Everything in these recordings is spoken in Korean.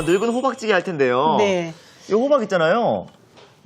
늙은 호박찌개 할 텐데요. 네. 이 호박 있잖아요.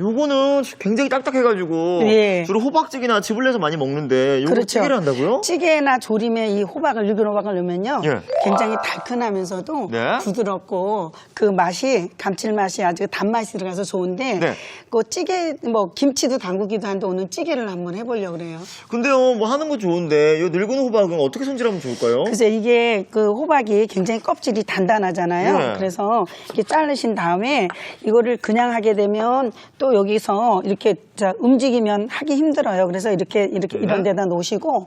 요거는 굉장히 딱딱해가지고 예. 주로 호박찌개나 즙을 내서 많이 먹는데 요거 그렇죠. 찌개를 한다고요? 찌개나 조림에 이 호박을 늙은 호박을 넣으면요, 예. 굉장히 달큰하면서도 네. 부드럽고 그 맛이 감칠맛이 아주 단맛이 들어가서 좋은데 네. 그 찌개 뭐 김치도 담그기도 하는데 오늘 찌개를 한번 해보려고 그래요. 근데요, 뭐 하는 거 좋은데 요 늙은 호박은 어떻게 손질하면 좋을까요? 그래서 이게 그 호박이 굉장히 껍질이 단단하잖아요. 네. 그래서 이렇게 자르신 다음에 이거를 그냥 하게 되면 또 여기서 이렇게 움직이면 하기 힘들어요. 그래서 이렇게 이런 데다 놓으시고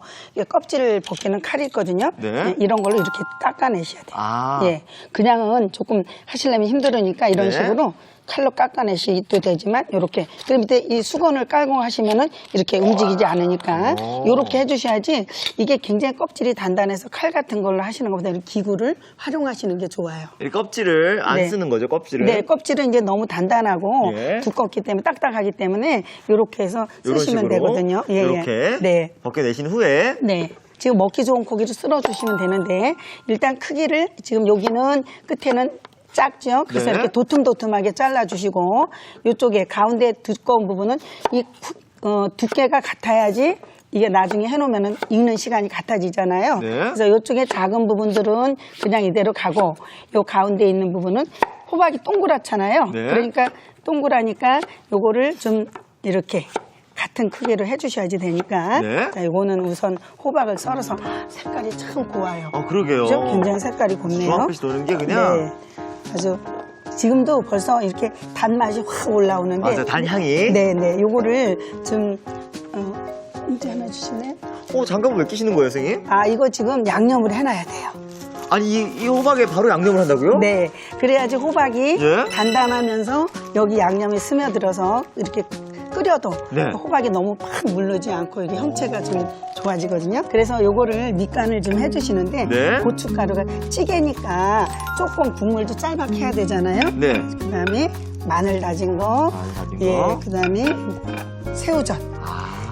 껍질을 벗기는 칼이 있거든요. 네. 이런 걸로 이렇게 깎아내셔야 돼요. 아. 예, 그냥은 조금 하시려면 힘들으니까 이런 네. 식으로 칼로 깎아내시도 되지만 이렇게 그럼 밑에 이 수건을 깔고 하시면은 이렇게 움직이지 않으니까 이렇게 해주셔야지. 이게 굉장히 껍질이 단단해서 칼 같은 걸로 하시는 것보다 이렇게 기구를 활용하시는 게 좋아요. 이 껍질을 안 네. 쓰는 거죠, 껍질을? 네, 껍질은 이제 너무 단단하고 예. 두껍기 때문에 딱딱하기 때문에 이렇게 해서 요런 쓰시면 식으로 되거든요. 예, 예. 이렇게 네. 벗겨내신 후에 네. 지금 먹기 좋은 고기를 쓸어주시면 되는데 일단 크기를 지금 여기는 끝에는 작죠. 그래서 네. 이렇게 도톰도톰하게 잘라주시고 이쪽에 가운데 두꺼운 부분은 이 두께가 같아야지 이게 나중에 해놓으면 익는 시간이 같아지잖아요. 네. 그래서 이쪽에 작은 부분들은 그냥 이대로 가고 이 가운데 있는 부분은 호박이 동그랗잖아요. 네. 그러니까 동그라니까 요거를 좀 이렇게 같은 크기로 해주셔야지 되니까. 네. 자, 이거는 우선 호박을 썰어서 색깔이 참 고와요. 그러게요. 그죠? 굉장히 색깔이 곱네요. 주황빛이 도는 게 그냥 네. 아주 지금도 벌써 이렇게 단맛이 확 올라오는데. 맞아요, 단향이. 네네. 요거를 좀 문제 하나 주시네. 장갑을 왜 끼시는 거예요, 선생님? 아, 이거 지금 양념을 해놔야 돼요. 아니, 이 호박에 바로 양념을 한다고요? 네. 그래야지 호박이 예? 단단하면서 여기 양념이 스며들어서 이렇게 끓여도 네. 호박이 너무 팍 물르지 않고 이게 형체가 좀 좋아지거든요. 그래서 요거를 밑간을 좀 해주시는데 네. 고춧가루가 찌개니까 조금 국물도 짤막해야 해야 되잖아요. 네. 그다음에 마늘 다진 거, 마늘 다진 예, 거. 그다음에 새우젓.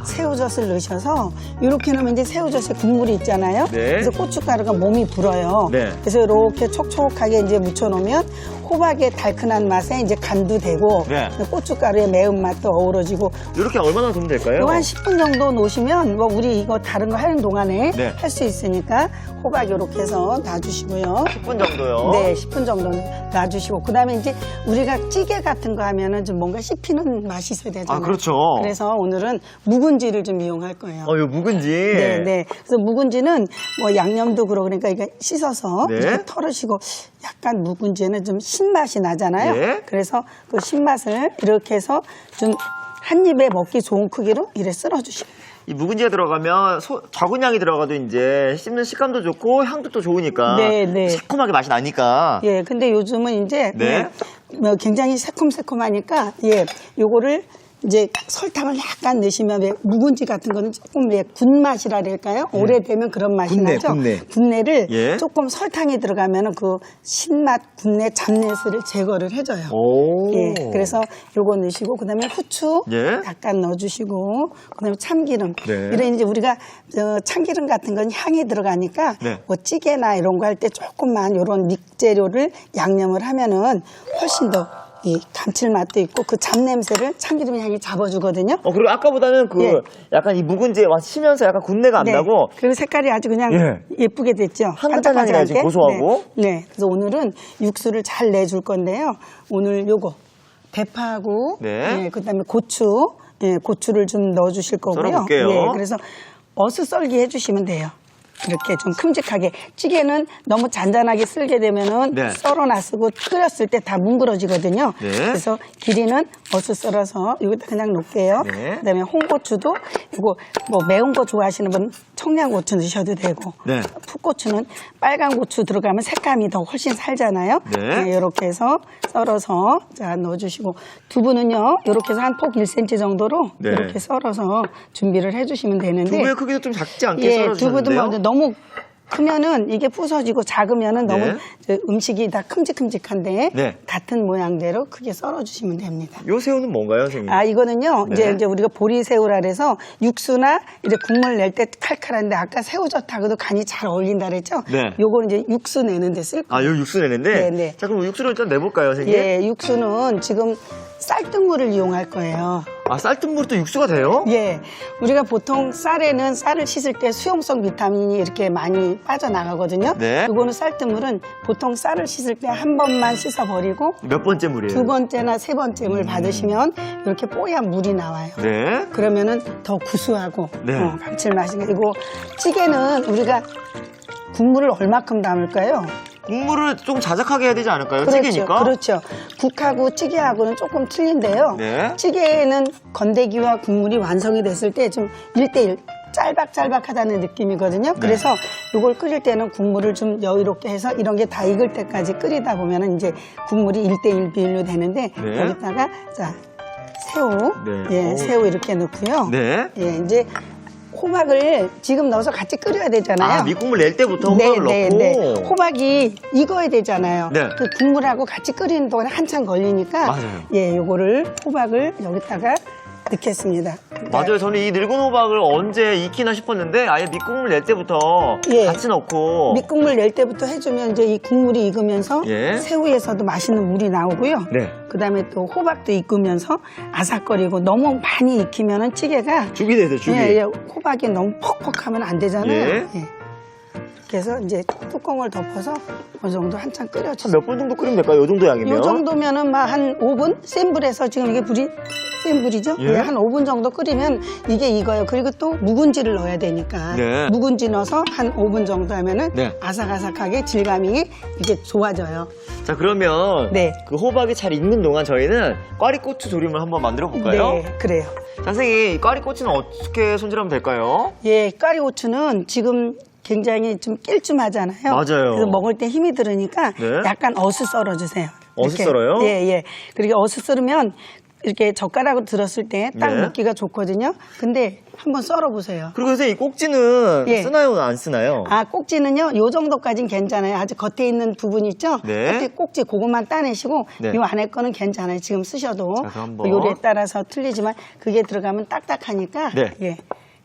새우젓을 넣으셔서 이렇게 넣으면 이제 새우젓에 국물이 있잖아요. 네. 그래서 고춧가루가 몸이 불어요. 네. 그래서 이렇게 촉촉하게 이제 묻혀놓으면 호박의 달큰한 맛에 이제 간도 되고 네. 고춧가루의 매운맛도 어우러지고 이렇게 얼마나 두면 될까요? 요 한 10분 정도 놓으시면 뭐 우리 이거 다른 거 하는 동안에 네. 할 수 있으니까 호박 이렇게 해서 놔주시고요. 10분 정도요? 네, 10분 정도 놔주시고 그다음에 이제 우리가 찌개 같은 거 하면은 좀 뭔가 씹히는 맛이 있어야 되잖아요. 그렇죠. 그래서 오늘은 묵은지를 좀 이용할 거예요. 요 묵은지. 네, 네. 그래서 묵은지는 뭐 양념도 그러고 그러니까 이게 씻어서 네. 이렇게 털으시고 약간 묵은지는 좀 신맛이 나잖아요. 네. 그래서 그 신맛을 이렇게 해서 좀 한 입에 먹기 좋은 크기로 이래 쓸어주시면 돼요. 이 묵은지가 들어가면 적은 양이 들어가도 이제 씹는 식감도 좋고 향도 또 좋으니까 네, 네. 새콤하게 맛이 나니까. 예, 근데 요즘은 이제 네. 뭐 굉장히 새콤새콤하니까 예, 요거를 이제 설탕을 약간 넣으시면 왜 묵은지 같은 거는 조금 왜 군맛이라 그럴까요? 오래되면 그런 맛이 군내, 나죠. 군내. 군내를 예. 조금 설탕이 들어가면 그 신맛 군내 잡내스를 제거를 해줘요. 오. 예, 그래서 요거 넣으시고 그다음에 후추 예. 약간 넣어주시고 그다음에 참기름. 네. 이런 이제 우리가 참기름 같은 건 향이 들어가니까 네. 뭐 찌개나 이런 거 할 때 조금만 요런 밑재료를 양념을 하면은 훨씬 더 이 감칠맛도 있고 그 잡냄새를 참기름 향이 잡아주거든요. 그리고 아까보다는 그 예. 약간 이 묵은지에 와 쉬면서 약간 군내가 안 네. 나고 그리고 색깔이 아주 그냥 예쁘게 됐죠. 향긋한 향이 나요, 지금 고소하고. 네. 네. 그래서 오늘은 육수를 잘 내줄 건데요. 오늘 요거 대파하고 네. 그다음에 고추, 고추를 좀 넣어주실 거고요. 썰어볼게요. 네. 그래서 어슷썰기 해주시면 돼요. 이렇게 좀 큼직하게. 찌개는 너무 잔잔하게 쓸게 되면은 네. 썰어놨고 끓였을 때 다 뭉그러지거든요. 네. 그래서 길이는 어슷 썰어서 여기다 그냥 놓을게요. 네. 그다음에 홍고추도 이거 뭐 매운 거 좋아하시는 분 청양고추 넣으셔도 되고 네. 풋고추는 빨간 고추 들어가면 색감이 더 훨씬 살잖아요. 네. 이렇게 해서 썰어서 자 넣어주시고 두부는요 이렇게 해서 한 폭 1cm 정도로 네. 이렇게 썰어서 준비를 해주시면 되는데 두부의 크기도 좀 작지 않게 예, 썰어주셨는데요? 두부도 뭐 너무 크면은 이게 부서지고 작으면은 너무 네. 음식이 다 큼직큼직한데 네. 같은 모양대로 크게 썰어주시면 됩니다. 요 새우는 뭔가요, 선생님? 아, 이거는요, 네. 이제 우리가 보리새우라 그래서 육수나 이제 국물 낼 때 칼칼한데 아까 새우젓하고도 간이 잘 어울린다 그랬죠? 네. 요거는 이제 육수 내는데 쓸 거예요. 요 육수 내는데? 네, 네. 자, 그럼 육수를 일단 내볼까요, 선생님? 예, 육수는 지금 쌀뜨물을 이용할 거예요. 쌀뜨물이 또 육수가 돼요? 예, 우리가 보통 쌀에는 쌀을 씻을 때 수용성 비타민이 이렇게 많이 빠져나가거든요. 네. 이거는 쌀뜨물은 보통 쌀을 씻을 때 한 번만 씻어버리고 몇 번째 물이에요? 두 번째나 세 번째 물 받으시면 이렇게 뽀얀 물이 나와요. 네. 그러면은 더 구수하고 네. 감칠맛이. 그리고 찌개는 우리가 국물을 얼마큼 담을까요? 국물을 좀 자작하게 해야 되지 않을까요? 그렇죠, 찌개니까? 그렇죠. 국하고 찌개하고는 조금 틀린데요. 네. 찌개는 건더기와 국물이 완성이 됐을 때 좀 1대1 짤박짤박하다는 느낌이거든요. 네. 그래서 이걸 끓일 때는 국물을 좀 여유롭게 해서 이런 게 다 익을 때까지 끓이다 보면은 이제 국물이 1대1 비율로 되는데 네. 여기다가 자 새우, 네. 예, 오. 새우 이렇게 넣고요. 네. 예, 이제 호박을 지금 넣어서 같이 끓여야 되잖아요. 밑국물 낼 때부터 호박을 넣고. 호박이 익어야 되잖아요. 네. 그 국물하고 같이 끓이는 동안에 한참 걸리니까 맞아요. 예, 요거를 호박을 여기다가 넣겠습니다. 맞아요. 저는 이 늙은 호박을 언제 익히나 싶었는데 아예 밑국물 낼 때부터 예. 같이 넣고. 밑국물 낼 때부터 해주면 이제 이 국물이 익으면서 예. 새우에서도 맛있는 물이 나오고요. 네. 그다음에 또 호박도 익으면서 아삭거리고 너무 많이 익히면은 찌개가 죽이 되죠, 죽이. 예, 예, 호박이 너무 퍽퍽하면 안 되잖아요. 예. 예. 그래서 이제 뚜껑을 덮어서 어느 정도 한참 끓여주세요. 몇 분 정도 끓이면 될까요? 요 정도 양이면? 이 정도면은 막 한 5분? 센 불에서 지금 이게 불이 센 불이죠? 예. 예, 한 5분 정도 끓이면 이게 익어요. 그리고 또 묵은지를 넣어야 되니까 네. 묵은지 넣어서 한 5분 정도 하면은 네. 아삭아삭하게 질감이 이게 좋아져요. 자, 그러면 네. 그 호박이 잘 익는 동안 저희는 꽈리고추 조림을 한번 만들어 볼까요? 네, 그래요. 자, 선생님, 이 꽈리고추는 어떻게 손질하면 될까요? 예, 까리고추는 지금 굉장히 좀 낄쯤하잖아요. 맞아요. 그래서 먹을 때 힘이 들으니까 네. 약간 어슷 썰어주세요. 어슷 이렇게. 썰어요? 예, 예. 그리고 어슷 썰으면 이렇게 젓가락으로 들었을 때 딱 네. 먹기가 좋거든요. 근데 한번 썰어보세요. 그리고 선생님, 이 꼭지는 예. 쓰나요, 안 쓰나요? 아, 꼭지는요, 요 정도까지는 괜찮아요. 아주 겉에 있는 부분 있죠? 네. 겉에 꼭지 그것만 따내시고, 네. 요 안에 거는 괜찮아요. 지금 쓰셔도. 자, 그럼 한번. 요리에 따라서 틀리지만, 그게 들어가면 딱딱하니까. 네. 예.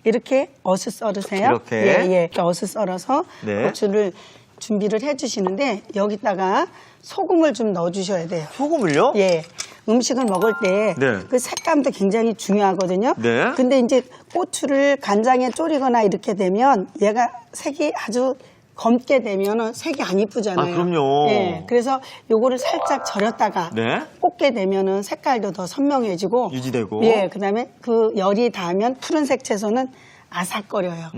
이렇게 어슷 썰으세요. 이렇게. 예, 예. 이렇게 어슷 썰어서 네. 고추를 준비를 해 주시는데, 여기다가 소금을 좀 넣어 주셔야 돼요. 소금을요? 예. 음식을 먹을 때 그 네. 색감도 굉장히 중요하거든요. 네. 근데 이제 고추를 간장에 졸이거나 이렇게 되면 얘가 색이 아주 검게 되면은 색이 안 이쁘잖아요. 아, 그럼요. 예. 그래서 요거를 살짝 절였다가 네. 볶게 되면은 색깔도 더 선명해지고 유지되고. 예. 그다음에 그 열이 닿으면 푸른색 채소는 아삭거려요.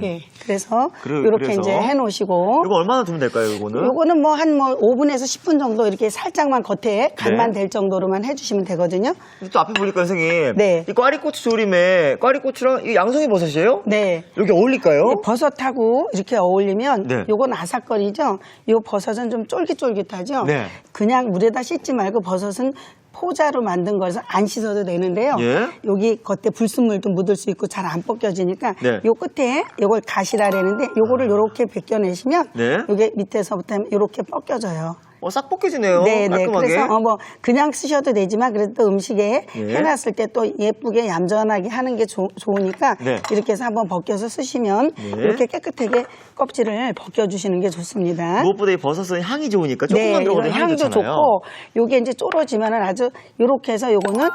예. 그래서 이렇게 그래서? 이제 해 놓으시고 이거 얼마나 두면 될까요, 이거는? 요거는 뭐 한 5분에서 10분 정도 이렇게 살짝만 겉에 간만 네. 될 정도로만 해주시면 되거든요. 또 앞에 보니까 선생님. 네. 이 꽈리고추 조림에 꽈리고추랑 이 양송이 버섯이에요? 네. 이렇게 어울릴까요? 버섯하고 이렇게 어울리면 네. 요건 아삭거리죠. 요 버섯은 좀 쫄깃쫄깃하죠. 네. 그냥 물에다 씻지 말고 버섯은 포자로 만든 거라서 안 씻어도 되는데요. 예. 여기 겉에 불순물도 묻을 수 있고 잘 안 벗겨지니까 네. 요 끝에 요걸 가시라라는데 요거를 요렇게 벗겨내시면 네. 요게 밑에서부터 요렇게 벗겨져요. 싹 벗겨지네요. 네, 깔끔하게. 그래서 뭐 그냥 쓰셔도 되지만 그래도 음식에 네. 해놨을 때 또 예쁘게 얌전하게 하는 게 좋으니까 네. 이렇게 해서 한번 벗겨서 쓰시면 네. 이렇게 깨끗하게 껍질을 벗겨주시는 게 좋습니다. 무엇보다 이 버섯은 향이 좋으니까 조금만 네, 들어가도 이거 향이 향도 좋잖아요. 좋고 요게 이제 졸어지면은 아주 요렇게 해서 요거는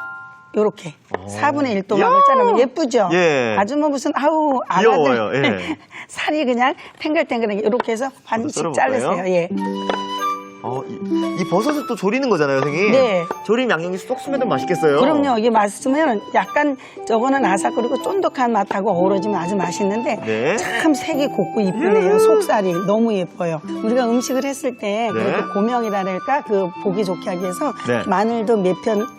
요렇게 4분의 1 도막을 이야. 자르면 예쁘죠? 예. 아주 뭐 무슨 아우 귀여워요. 아가들 예. 살이 그냥 탱글탱글하게 이렇게 해서 반씩 썰어볼까요? 자르세요. 예. 이 버섯을 또 조리는 거잖아요, 선생님. 네. 조림 양념이 쏙 스며들면 맛있겠어요. 그럼요. 이게 맛있으면 약간 저거는 아삭거리고 쫀득한 맛하고 어우러지면 아주 맛있는데 네. 참 색이 곱고 이쁘네요. 속살이 너무 예뻐요. 우리가 음식을 했을 때 네. 그래도 고명이랄까 그 보기 좋게 하기 위해서 네. 마늘도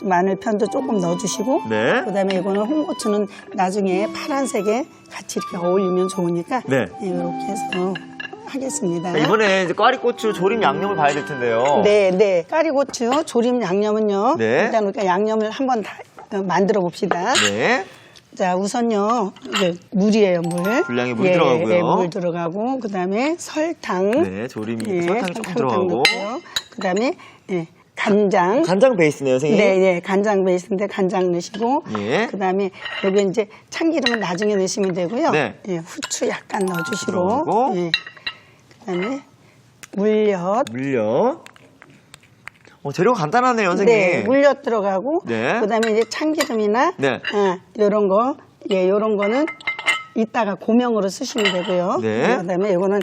마늘 편도 조금 넣어주시고 네. 그다음에 이거는 홍고추는 나중에 파란색에 같이 이렇게 어울리면 좋으니까 네. 이렇게 해서 하겠습니다. 이번에 이제 꽈리고추 조림 양념을 봐야 될 텐데요. 네, 네. 까리고추 조림 양념은요. 네. 일단 우리가 양념을 한번 다 만들어 봅시다. 네. 자, 우선요, 이제 물이에요, 물. 분량에 물 들어가고요. 예, 물 들어가고, 그 다음에 설탕. 네, 조림이 설탕이 조금 들어가고. 그 다음에, 예, 간장. 간장 베이스네요, 선생님. 네, 네, 간장 베이스인데 간장 넣으시고. 예. 그 다음에 여기 이제 참기름은 나중에 넣으시면 되고요. 네. 예, 후추 약간 넣어주시고. 들어가고. 예. 그 다음에 물엿. 물엿. 재료가 간단하네요, 선생님. 네, 물엿 들어가고. 네. 그 다음에 이제 참기름이나. 네. 요런 거. 예, 요런 거는 이따가 고명으로 쓰시면 되고요. 네. 그 다음에 요거는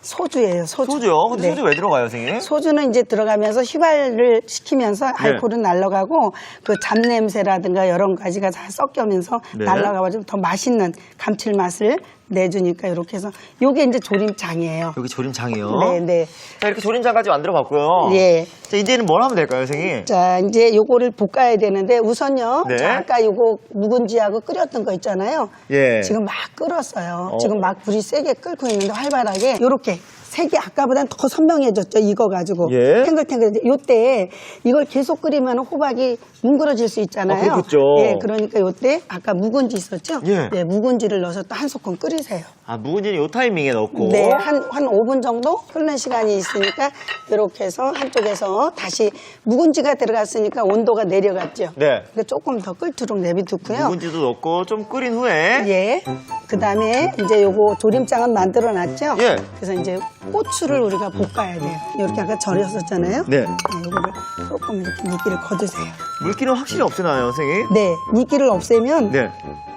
소주예요, 소주. 소주요? 근데 네. 소주 왜 들어가요, 선생님? 소주는 이제 들어가면서 휘발을 시키면서 알코올은 날아가고 그 잡냄새라든가 여러 가지가 다 섞여면서 네. 날아가가지고 더 맛있는 감칠맛을 내주니까 이렇게 해서 요게 이제 조림장이에요. 여기 조림장이요. 네. 자, 이렇게 조림장까지 만들어봤고요. 예. 자, 이제는 뭘 하면 될까요, 선생님? 자, 이제 요거를 볶아야 되는데 우선요. 네. 자, 아까 요거 묵은지하고 끓였던 거 있잖아요. 예. 지금 막 끓었어요. 지금 막 불이 세게 끓고 있는데 활발하게 요렇게 색이 아까보다는 더 선명해졌죠. 이거 가지고 예. 탱글탱글. 요때 이걸 계속 끓이면 호박이 뭉그러질 수 있잖아요. 그렇겠죠. 예, 그러니까 요때 아까 묵은지 있었죠. 예. 네, 묵은지를 넣어서 또 한 소끔 끓이세요. 아, 묵은지는 요 타이밍에 넣고. 네, 한 5분 정도 흐르는 시간이 있으니까 이렇게 해서 한쪽에서 다시 묵은지가 들어갔으니까 온도가 내려갔죠. 네. 그러니까 조금 더 끓도록 내비두고요. 묵은지도 넣고 좀 끓인 후에. 예. 그 다음에 이제 요거 조림장은 만들어 놨죠? 예. 그래서 이제 고추를 우리가 볶아야 돼요. 이렇게 아까 절였었잖아요? 네. 요거를 조금 이렇게 물기를 거두세요. 물기는 확실히 없애나요, 선생님? 네. 물기를 없애면 네.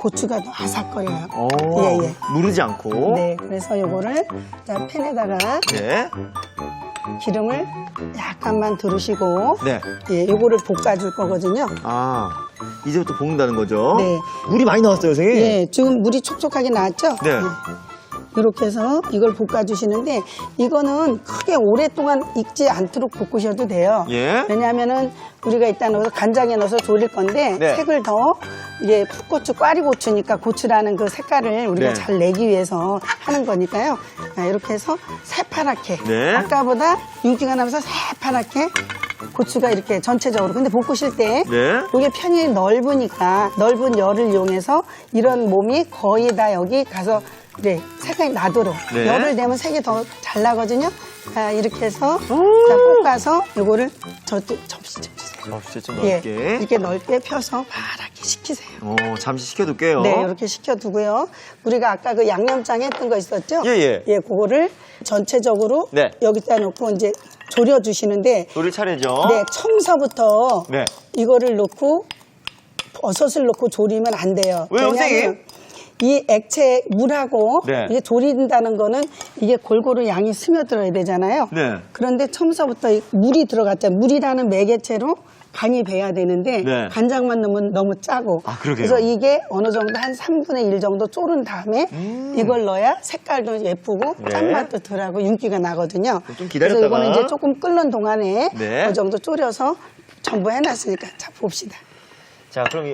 고추가 더 아삭거려요. 오, 예, 예. 무르지 않고. 네. 그래서 요거를 자, 팬에다가 네. 기름을 약간만 두르시고 네. 예, 요거를 볶아줄 거거든요. 아, 이제부터 볶는다는 거죠? 네. 물이 많이 나왔어요, 선생님? 예, 지금 물이 촉촉하게 나왔죠? 네. 이렇게 해서 이걸 볶아주시는데 이거는 크게 오랫동안 익지 않도록 볶으셔도 돼요. 예. 왜냐하면은 우리가 일단 넣어서 간장에 넣어서 졸일 건데 네. 색을 더 이제 풋고추, 꽈리고추니까 고추라는 그 색깔을 우리가 네. 잘 내기 위해서 하는 거니까요. 자, 이렇게 해서 새파랗게 네. 아까보다 윤기가 나면서 새파랗게 고추가 이렇게 전체적으로 근데 볶으실 때 네. 이게 편이 넓으니까 넓은 열을 이용해서 이런 몸이 거의 다 여기 가서 네, 색깔이 나도록 네. 열을 내면 색이 더 잘 나거든요. 자, 이렇게 해서 자, 볶아서 요거를 접시 좀 주세요. 접시 좀 예, 넓게. 이렇게 넓게 펴서 파랗게 식히세요. 잠시 식혀둘게요. 네, 이렇게 식혀두고요. 우리가 아까 그 양념장 했던 거 있었죠? 예. 예, 그거를 전체적으로 네. 여기다 놓고 이제 졸여주시는데 조릴 차례죠? 네, 청서부터 네. 이거를 넣고 버섯을 넣고 졸이면 안 돼요. 왜요, 왜냐하면 선생님? 이 액체 물하고 네. 이게 졸인다는 거는 이게 골고루 양이 스며들어야 되잖아요. 네. 그런데 처음서부터 이 물이 들어갔잖아요. 물이라는 매개체로 간이 배야 되는데 네. 간장만 넣으면 너무 짜고 아, 그러게요. 그래서 이게 어느 정도 한 3분의 1 정도 졸은 다음에 이걸 넣어야 색깔도 예쁘고 네. 짠맛도 덜하고 윤기가 나거든요. 좀 기다렸다가. 그래서 이거는 이제 조금 끓는 동안에 네. 그 정도 졸여서 전부 해놨으니까 자 봅시다. 자, 그럼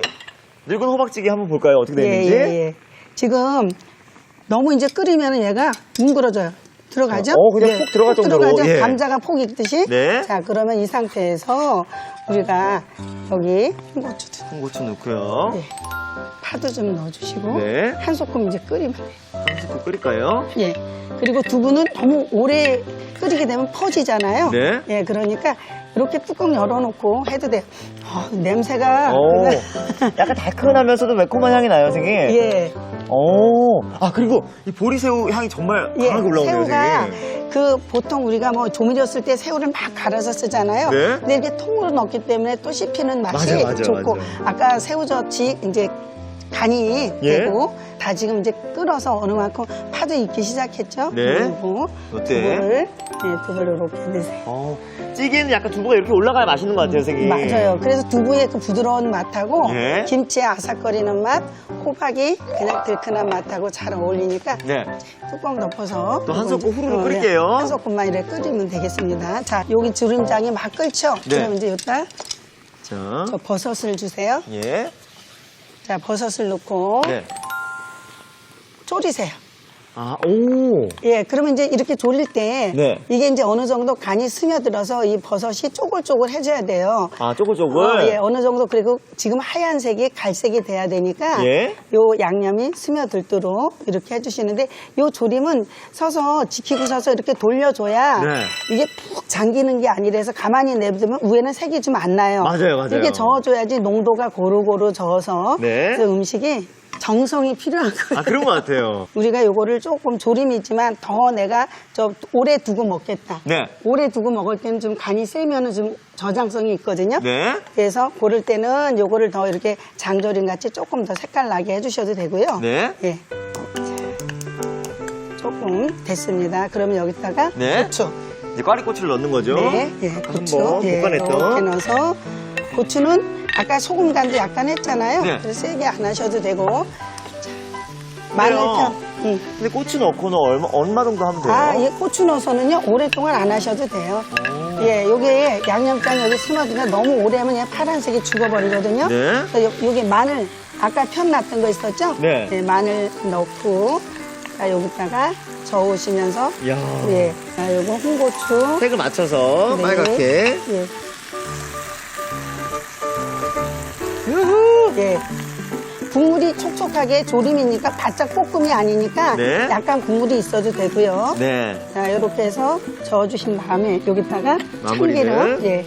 늙은 호박찌개 한번 볼까요? 어떻게 되는지? 예. 지금 너무 이제 끓이면 얘가 뭉그러져요. 들어가죠? 그냥 푹 들어갈 푹 정도로. 들어가죠? 예. 감자가 폭 익듯이. 네. 자, 그러면 이 상태에서 우리가 여기 홍고추도 홍고추 넣고요. 예. 파도 좀 넣어주시고 네. 한 소끔 이제 끓이면 돼요. 좀 끓일까요? 예. 그리고 두부는 너무 오래 끓이게 되면 퍼지잖아요. 네. 예, 그러니까 이렇게 뚜껑 열어놓고 해도 돼요. 냄새가. 약간 달큰하면서도 매콤한 향이 나요, 선생님. 예. 그리고 이 보리새우 향이 정말 강하게 올라오네요, 새우가 선생님. 그 보통 우리가 뭐 조미료 쓸 때 새우를 막 갈아서 쓰잖아요. 네. 근데 이렇게 통으로 넣기 때문에 또 씹히는 맛이 맞아요, 맞아요, 좋고 맞아요. 아까 새우젓이 이제 간이 예. 되고 다 지금 이제 끓어서 어느 만큼 파도 익기 시작했죠. 네. 그리고 어때? 두부를 이렇게 넣으세요. 찌개는 약간 두부가 이렇게 올라가야 맛있는 것 같아요, 선생님. 맞아요. 그래서 두부의 그 부드러운 맛하고 예. 김치의 아삭거리는 맛, 호박이 그냥 들큰한 맛하고 잘 어울리니까 네. 뚜껑 덮어서 또한 소끔 후루룩 네. 끓일게요. 한 소끔만 이렇게 끓이면 되겠습니다. 자, 여기 조림장이 막 끓죠? 네. 그럼 이제 여기다 자. 저 버섯을 주세요. 예. 자, 버섯을 넣고 네. 졸이세요. 아, 오. 예, 그러면 이제 이렇게 졸일 때 네. 이게 이제 어느 정도 간이 스며들어서 이 버섯이 쪼글쪼글해져야 돼요. 아, 쪼글쪼글. 예, 어느 정도 그리고 지금 하얀색이 갈색이 돼야 되니까 예. 요 양념이 스며들도록 이렇게 해주시는데 요 조림은 서서 지키고 서서 이렇게 돌려줘야 네. 이게 푹 잠기는 게 아니라서 가만히 내두면 위에는 색이 좀 안 나요. 맞아요, 맞아요. 이렇게 저어줘야지 농도가 고루고루 저어서 네. 그래서 음식이 정성이 필요한 거예요. 아, 그런 것 같아요. 우리가 요거를 조금 조림이지만 더 내가 오래 두고 먹겠다. 네. 오래 두고 먹을 때는 좀 간이 세면은 좀 저장성이 있거든요. 네. 그래서 고를 때는 요거를 더 이렇게 장조림 같이 조금 더 색깔 나게 해주셔도 되고요. 네. 예. 자, 조금 됐습니다. 그러면 여기다가 네. 고추. 이제 꽈리고추를 넣는 거죠. 네, 예, 고추. 한번 볶아냈던. 이렇게 넣어서 고추는 아까 소금 간도 약간 했잖아요. 네. 그래서 세게 안 하셔도 되고. 자, 마늘 편. 근데 고추 넣고는 얼마 정도 하면 돼요? 아, 이 고추 넣어서는요, 오랫동안 안 하셔도 돼요. 예, 요게 양념장 여기 스며들면 너무 오래 하면 그냥 파란색이 죽어버리거든요. 네. 그래서 요게 마늘, 아까 편 놨던 거 있었죠? 네. 마늘 넣고, 자, 여기다가 저으시면서, 이야. 예, 자, 요거 홍고추. 색을 맞춰서 네. 빨갛게. 예. 유후. 예. 국물이 촉촉하게 조림이니까 바짝 볶음이 아니니까 네. 약간 국물이 있어도 되고요. 네. 자, 이렇게 해서 저어주신 다음에 여기다가 마무리를. 참기름. 예.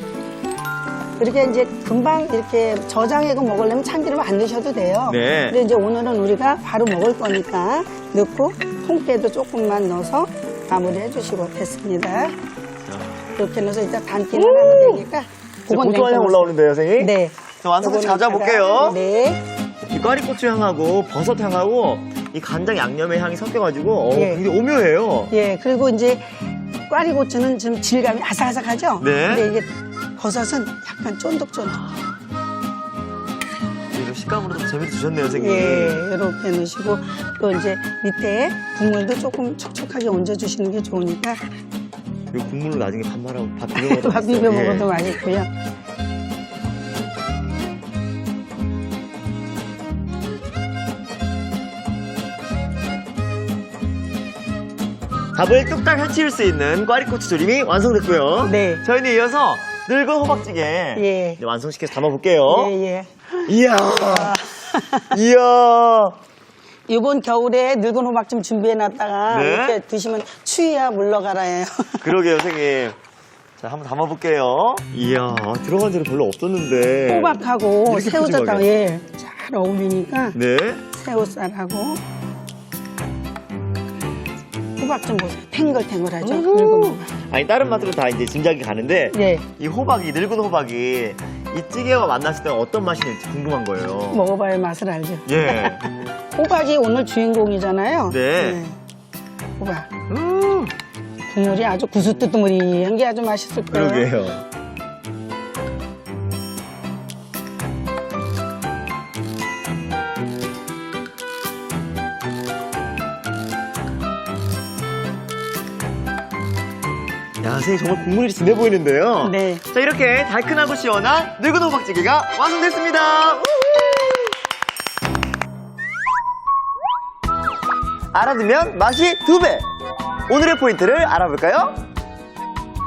이렇게 이제 금방 이렇게 저장해서 먹으려면 참기름 안 넣으셔도 돼요. 네. 근데 이제 오늘은 우리가 바로 먹을 거니까 넣고 통깨도 조금만 넣어서 마무리 해주시고 됐습니다. 이렇게 넣어서 일단 담기만 하면 되니까. 그건 고소한 향 냉장고에 올라오는데요, 선생님? 네. 자, 완성도 요거는 찾아볼게요. 이따가, 네. 이 꽈리고추 향하고 버섯 향하고 이 간장 양념의 향이 섞여가지고 예. 굉장히 오묘해요. 예, 그리고 이제 꽈리고추는 좀 질감이 아삭아삭하죠? 네. 근데 이게 버섯은 약간 쫀득쫀득. 이거 식감으로도 재미를 주셨네요, 선생님. 예, 이렇게 넣으시고 또 이제 밑에 국물도 조금 촉촉하게 얹어주시는 게 좋으니까 이 국물로 나중에 밥 말하고 밥 비벼 먹어도 밥 비벼 먹어도 맛있고요. 밥을 뚝딱 해치울 수 있는 꽈리고추 조림이 완성됐고요. 네. 저희는 이어서 늙은 호박찌개 예. 이제 완성시켜서 담아볼게요. 예, 예. 이야, 이야. 이번 겨울에 늙은 호박 좀 준비해놨다가 네. 이렇게 드시면 추위야 물러가라예요. 그러게요, 선생님. 자, 한번 담아볼게요. 이야, 들어간 적이 별로 없었는데. 호박하고 이렇게 새우젓하고 푸짐하게. 예, 잘 어울리니까 네. 새우살하고 호박 좀 보세요. 탱글탱글하죠? 늙은 호박. 아니, 다른 맛으로 다 이제 짐작이 가는데. 네. 이 호박이, 늙은 호박이 이 찌개와 만났을 때 어떤 맛이 날지 궁금한 거예요. 먹어봐야 맛을 알죠. 예. 호박이 오늘 주인공이잖아요. 네. 호박. 국물이 아주 구수뜨뜨무리한 게 아주 맛있을 거예요. 그러게요. 야, 선생님 정말 국물이 진해 보이는데요. 네. 자, 이렇게 달큰하고 시원한 늙은 호박찌개가 완성됐습니다. 알아두면 맛이 2배. 오늘의 포인트를 알아볼까요?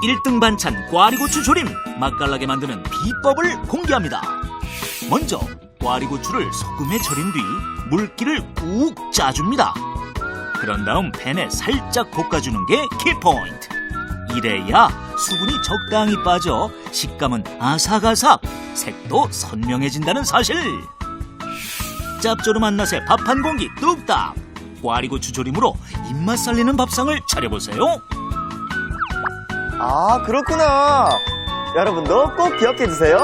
1등 반찬 꽈리고추 조림 맛깔나게 만드는 비법을 공개합니다. 먼저 꽈리고추를 소금에 절인 뒤 물기를 꾹 짜줍니다. 그런 다음 팬에 살짝 볶아주는 게 키포인트. 이래야 수분이 적당히 빠져 식감은 아삭아삭, 색도 선명해진다는 사실. 짭조름한 맛에 밥 한 공기 뚝딱. 꽈리고추 조림으로 입맛 살리는 밥상을 차려보세요. 아, 그렇구나. 여러분도 꼭 기억해 주세요.